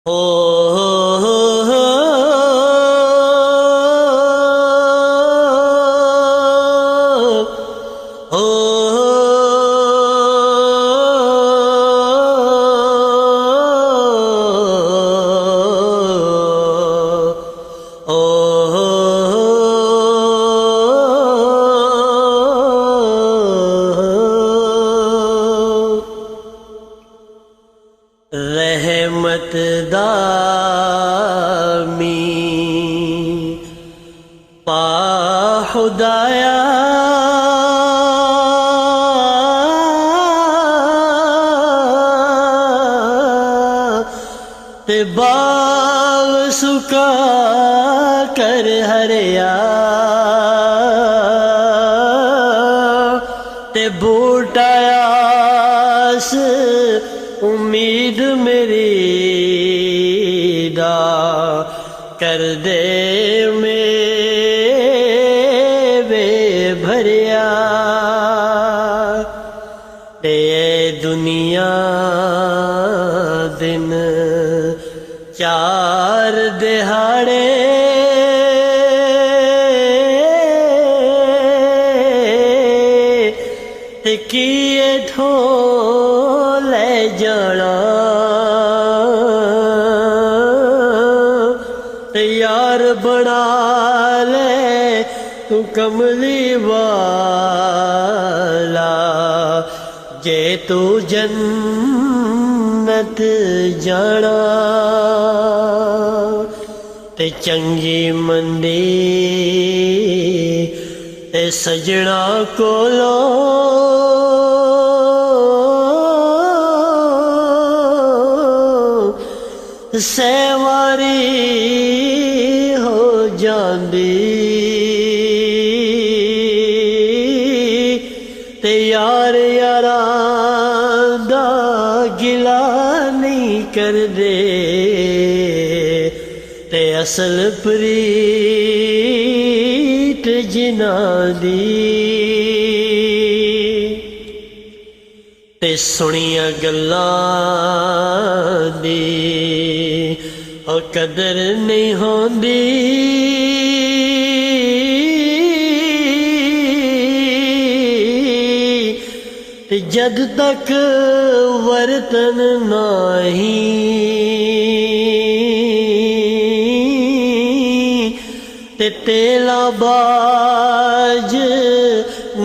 हो हो रहमत दामी पा खुदाया ते बाग सुका कर हरिया ते बूटायास उम्मीद मेरी दा कर दे मेरे भरिया ते दुनिया दिन चार दिहाड़े ते किए थो ले जाना ते यार बना ले तू कमली वाला जे तू जन्नत जाना ते चंगी मंदी ते सजना कोलो सवारी हो जांदी ते यार यारां दा गिला नहीं कर दे ते असल प्रीत जिन्हां दी ते सुनिया गल्लां दी और कदर नहीं होंदी ते जद तक वर्तन नहीं ते तेला बाज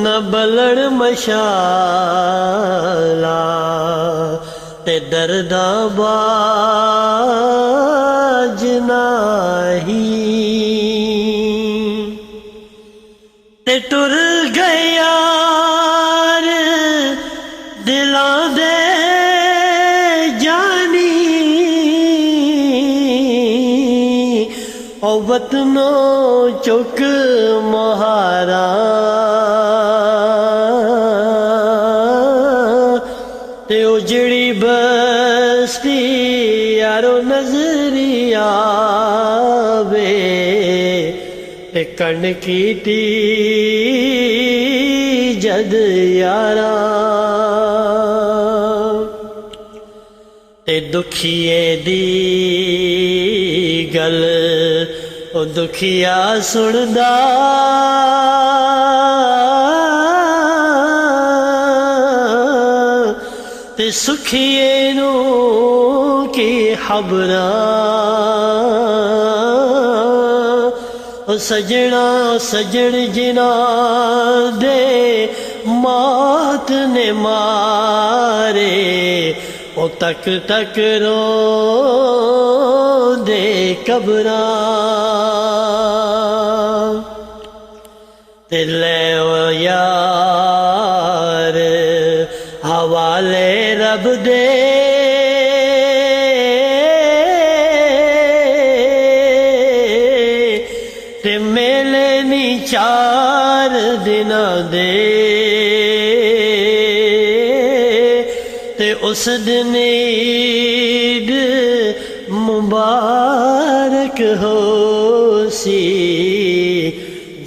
न बलड़ मशाला ते दर्दा बाज नाही ते टुर गया दिलां दे जानी ओ वतनो चुक महारा ते उजड़ी बस्ती यारो नजरी आवे ते कण कीती जद यारा ते दुखिए दी गल ओ दुखिया सुनदा ते सुखिए नू की खबरां ओ सजना सजन जिना दे मात ने मारे ओ तक तक रो दे कबरां ते ले ओ यार हवाले रब दे ते मेले नी चार दिना दे ते उस दिन ईद मुबारक हो सी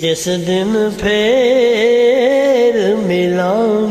जिस दिन फेर मिलां